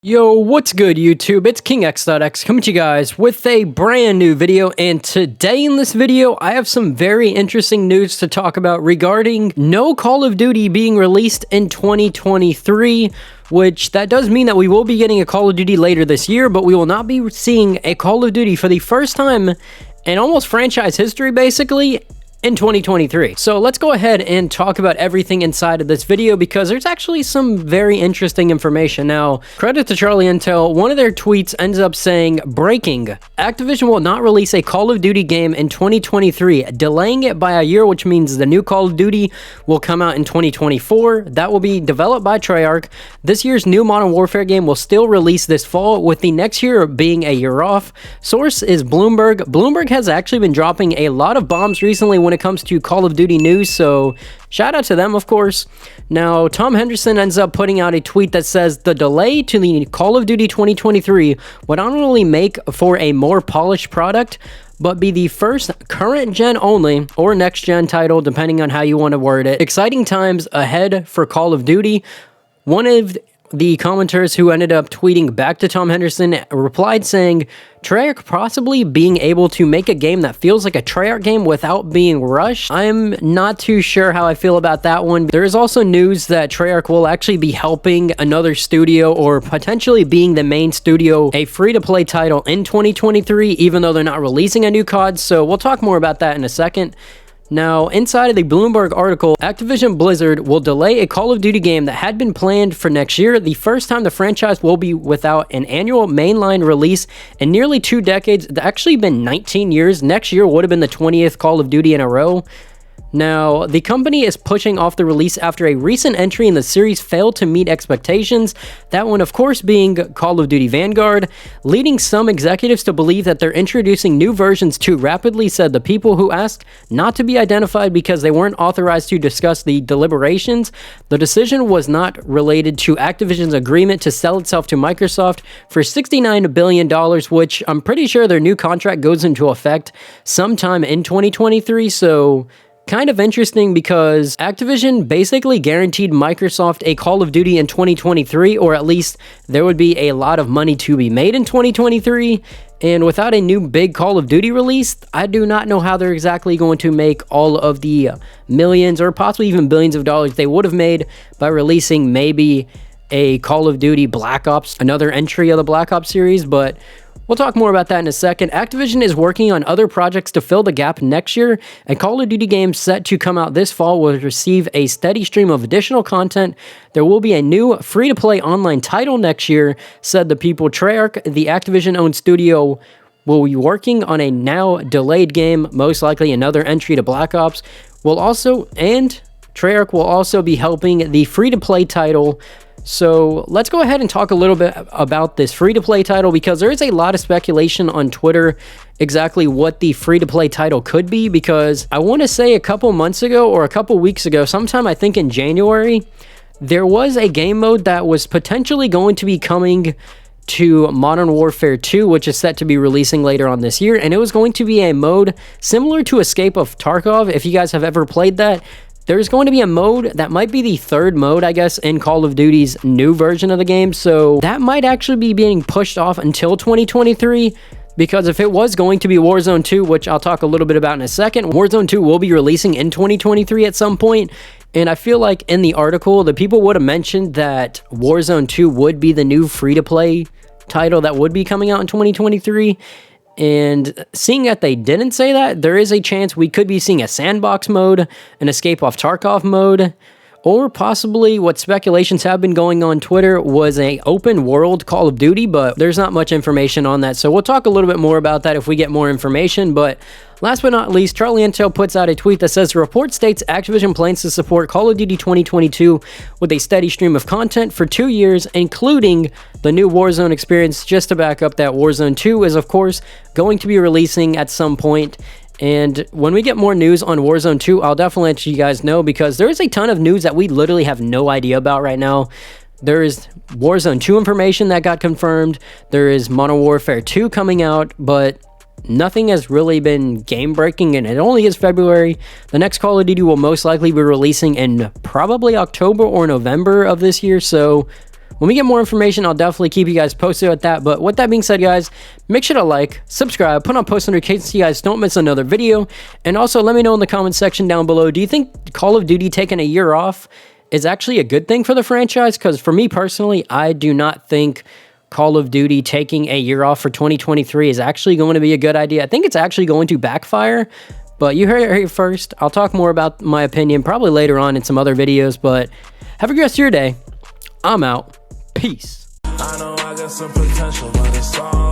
Yo, what's good YouTube? It's KingX.X coming to you guys with a brand new video, and today in this video I have some very interesting news to talk about regarding no Call of Duty being released in 2023, which that does mean that we will be getting a Call of Duty later this year, but we will not be seeing a Call of Duty for the first time in almost franchise history basically in 2023. So let's go ahead and talk about everything inside of this video because there's actually some very interesting information. Now, credit to Charlieintel, one of their tweets ends up saying, breaking, Activision will not release a Call of Duty game in 2023, delaying it by a year, which means the new Call of Duty will come out in 2024. That will be developed by Treyarch. This year's new Modern Warfare game will still release this fall, with the next year being a year off. Source is Bloomberg. Bloomberg has actually been dropping a lot of bombs recently when it comes to Call of Duty news, so shout out to them, of course. Now, Tom Henderson ends up putting out a tweet that says the delay to the Call of Duty 2023 would not only make for a more polished product, but be the first current gen only or next gen title, depending on how you want to word it. Exciting times ahead for Call of Duty. One of the commenters who ended up tweeting back to Tom Henderson replied saying, Treyarch possibly being able to make a game that feels like a Treyarch game without being rushed. I'm not too sure how I feel about that one. There is also news that Treyarch will actually be helping another studio or potentially being the main studio a free-to-play title in 2023, even though they're not releasing a new COD, so we'll talk more about that in a second. Now, inside of the Bloomberg article, Activision Blizzard will delay a Call of Duty game that had been planned for next year, the first time the franchise will be without an annual mainline release in nearly 2 decades. It's actually been 19 years. Next year would have been the 20th Call of Duty in a row. Now, the company is pushing off the release after a recent entry in the series failed to meet expectations, that one of course being Call of Duty Vanguard, leading some executives to believe that they're introducing new versions too rapidly, said the people who asked not to be identified because they weren't authorized to discuss the deliberations. The decision was not related to Activision's agreement to sell itself to Microsoft for $69 billion, which I'm pretty sure their new contract goes into effect sometime in 2023, so kind of interesting because Activision basically guaranteed Microsoft a Call of Duty in 2023, or at least there would be a lot of money to be made in 2023. And without a new big Call of Duty release, I do not know how they're exactly going to make all of the millions or possibly even billions of dollars they would have made by releasing maybe a Call of Duty Black Ops, another entry of the Black Ops series, but we'll talk more about that in a second. Activision is working on other projects to fill the gap next year. A Call of Duty game set to come out this fall will receive a steady stream of additional content. There will be a new free-to-play online title next year, said the people. Treyarch, the Activision-owned studio, will be working on a now delayed game, most likely another entry to Black Ops. Treyarch will also be helping the free-to-play title. So let's go ahead and talk a little bit about this free-to-play title because there is a lot of speculation on Twitter exactly what the free-to-play title could be, because I want to say a couple months ago or a couple weeks ago, sometime I think in January, there was a game mode that was potentially going to be coming to Modern Warfare 2, which is set to be releasing later on this year, and it was going to be a mode similar to Escape of Tarkov. If you guys have ever played that, there's going to be a mode that might be the third mode, I guess, in Call of Duty's new version of the game. So that might actually be being pushed off until 2023, because if it was going to be Warzone 2, which I'll talk a little bit about in a second, Warzone 2 will be releasing in 2023 at some point. And I feel like in the article, the people would have mentioned that Warzone 2 would be the new free-to-play title that would be coming out in 2023. And seeing that they didn't say that, there is a chance we could be seeing a sandbox mode, an Escape off Tarkov mode, or possibly what speculations have been going on Twitter was a open world Call of Duty, but there's not much information on that. So we'll talk a little bit more about that if we get more information. But last but not least, Charlieintel puts out a tweet that says the report states Activision plans to support Call of Duty 2022 with a steady stream of content for 2 years, including the new Warzone experience. Just to back up that, Warzone 2 is of course going to be releasing at some point. And when we get more news on Warzone 2, I'll definitely let you guys know, because there is a ton of news that we literally have no idea about right now. There is Warzone 2 information that got confirmed. There is Modern Warfare 2 coming out, but nothing has really been game-breaking, and it only is February. The next Call of Duty will most likely be releasing in probably October or November of this year, so When we get more information, I'll definitely keep you guys posted with that. But with that being said, guys, make sure to like, subscribe, put on post notifications so you guys don't miss another video. And also let me know in the comment section down below, do you think Call of Duty taking a year off is actually a good thing for the franchise? Because for me personally, I do not think Call of Duty taking a year off for 2023 is actually going to be a good idea. I think it's actually going to backfire, but you heard it here first. I'll talk more about my opinion probably later on in some other videos, but have a good rest of your day. I'm out. Peace. I know I got some potential, but it's all